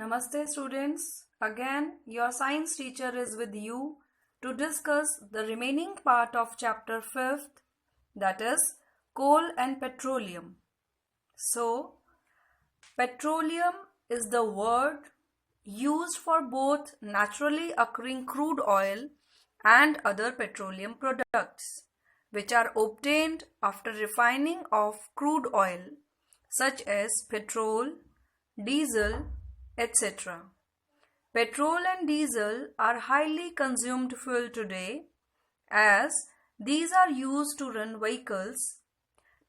Namaste students. Again, your science teacher is with you to discuss the remaining part of chapter 5th, that is coal and petroleum. So, petroleum is the word used for both naturally occurring crude oil and other petroleum products which are obtained after refining of crude oil such as petrol, diesel, etc. Petrol and diesel are highly consumed fuel today as these are used to run vehicles.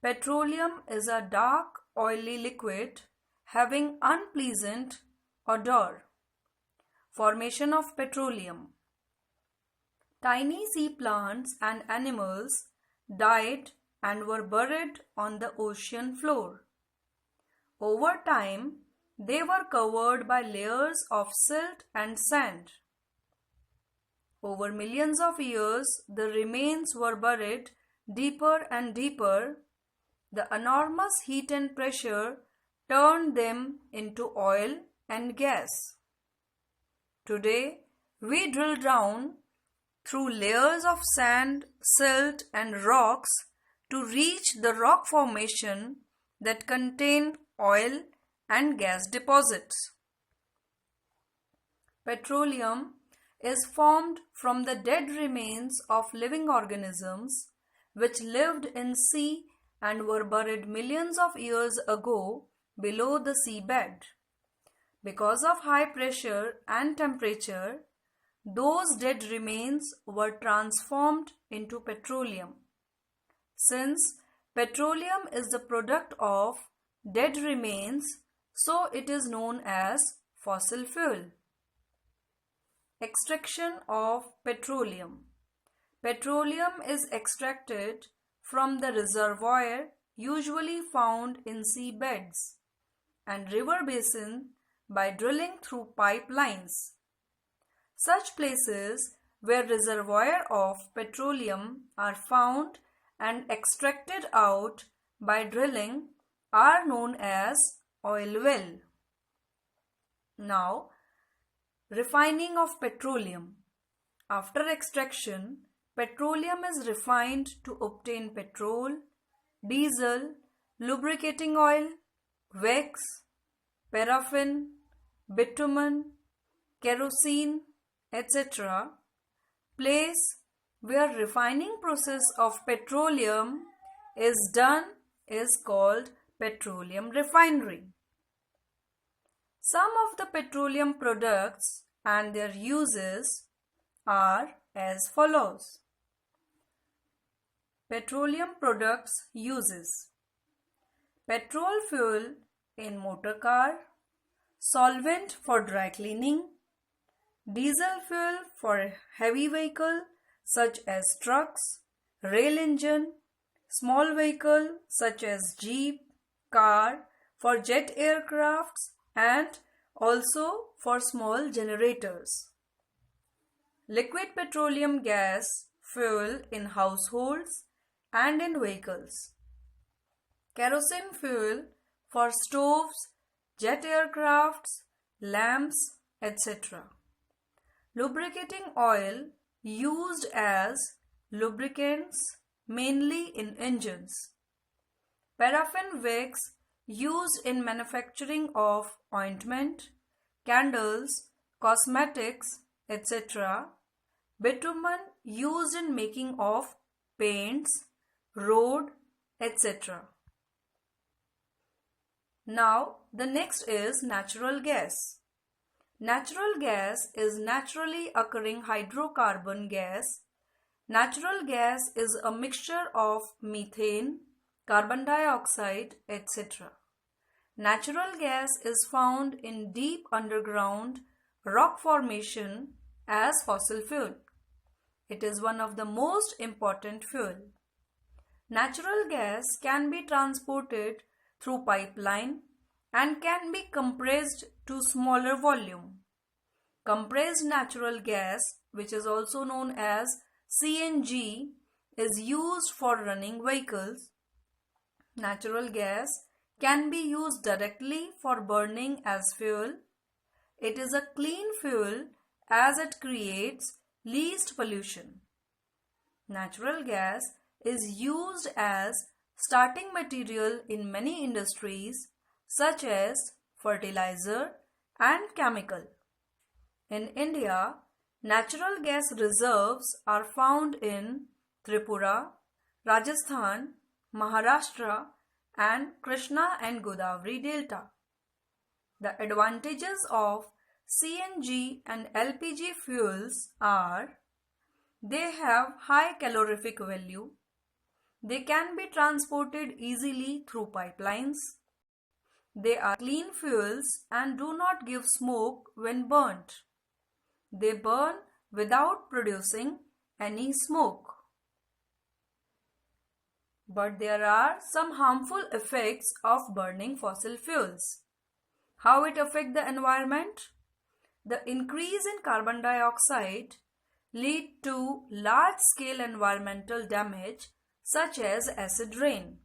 Petroleum is a dark oily liquid having unpleasant odor. Formation of petroleum. Tiny sea plants and animals died and were buried on the ocean floor. Over time, they were covered by layers of silt and sand. Over millions of years, the remains were buried deeper and deeper. The enormous heat and pressure turned them into oil and gas. Today, we drill down through layers of sand, silt, and rocks to reach the rock formation that contain oil and gas deposits. Petroleum is formed from the dead remains of living organisms which lived in sea and were buried millions of years ago below the seabed. Because of high pressure and temperature, those dead remains were transformed into petroleum. Since petroleum is the product of dead remains, so it is known as fossil fuel. Extraction of petroleum. Petroleum is extracted from the reservoir usually found in seabeds and river basins by drilling through pipelines. Such places where reservoirs of petroleum are found and extracted out by drilling are known as oil well. Now, refining of petroleum. After extraction, petroleum is refined to obtain petrol, diesel, lubricating oil, wax, paraffin, bitumen, kerosene, etc. Place where refining process of petroleum is done is called petroleum refinery. Some of the petroleum products and their uses are as follows. Petroleum products uses. Petrol fuel in motor car, solvent for dry cleaning, diesel fuel for heavy vehicle such as trucks, rail engine, small vehicle such as jeep, car, for jet aircrafts and also for small generators. Liquid petroleum gas fuel in households and in vehicles. Kerosene fuel for stoves, jet aircrafts, lamps, etc. Lubricating oil used as lubricants mainly in engines. Paraffin wax used in manufacturing of ointment, candles, cosmetics, etc. Bitumen used in making of paints, road, etc. Now, the next is natural gas. Natural gas is naturally occurring hydrocarbon gas. Natural gas is a mixture of methane, carbon dioxide, etc. Natural gas is found in deep underground rock formation as fossil fuel. It is one of the most important fuel. Natural gas can be transported through pipeline and can be compressed to smaller volume. Compressed natural gas, which is also known as CNG, is used for running vehicles. Natural gas can be used directly for burning as fuel. it is a clean fuel as it creates least pollution. Natural gas is used as starting material in many industries such as fertilizer and chemical. In India, natural gas reserves are found in Tripura, Rajasthan, Maharashtra and Krishna and Godavari Delta. The advantages of CNG and LPG fuels are: they have high calorific value, they can be transported easily through pipelines, they are clean fuels and do not give smoke when burnt. They burn without producing any smoke. But there are some harmful effects of burning fossil fuels. How it affects the environment? The increase in carbon dioxide lead to large-scale environmental damage such as acid rain.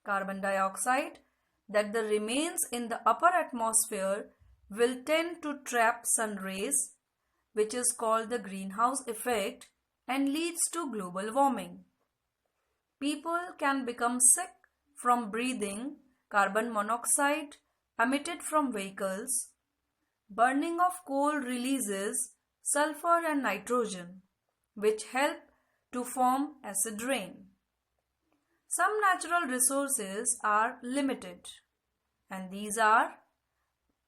Carbon dioxide that remains in the upper atmosphere will tend to trap sun rays, which is called the greenhouse effect and leads to global warming. People can become sick from breathing carbon monoxide emitted from vehicles. Burning of coal releases sulfur and nitrogen, which help to form acid rain. Some natural resources are limited, and these are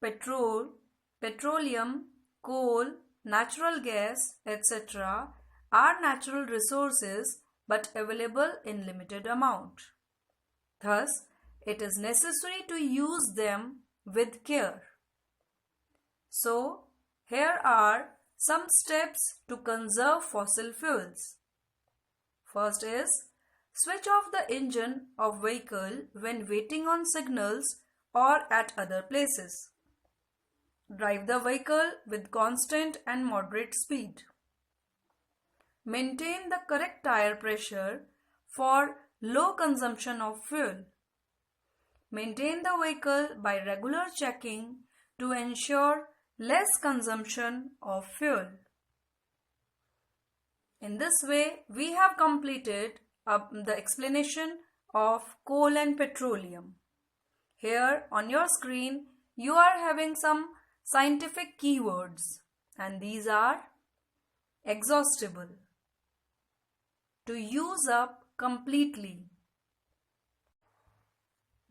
petroleum, coal, natural gas, etc. are natural resources but available in limited amount. Thus, it is necessary to use them with care. So, here are some steps to conserve fossil fuels. First is, switch off the engine of vehicle when waiting on signals or at other places. Drive the vehicle with constant and moderate speed. Maintain the correct tire pressure for low consumption of fuel. Maintain the vehicle by regular checking to ensure less consumption of fuel. In this way, we have completed the explanation of coal and petroleum. Here on your screen, you are having some scientific keywords, and these are exhaustible, to use up completely,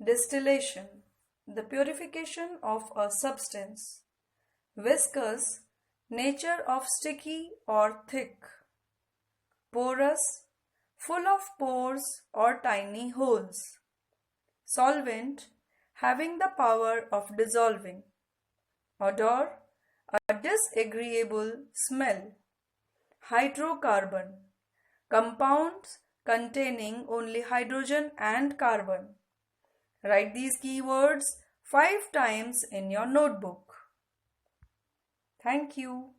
distillation, the purification of a substance, viscous, nature of sticky or thick, porous, full of pores or tiny holes, solvent, having the power of dissolving, odor, a disagreeable smell, hydrocarbon, compounds containing only hydrogen and carbon. Write these keywords 5 times in your notebook. Thank you.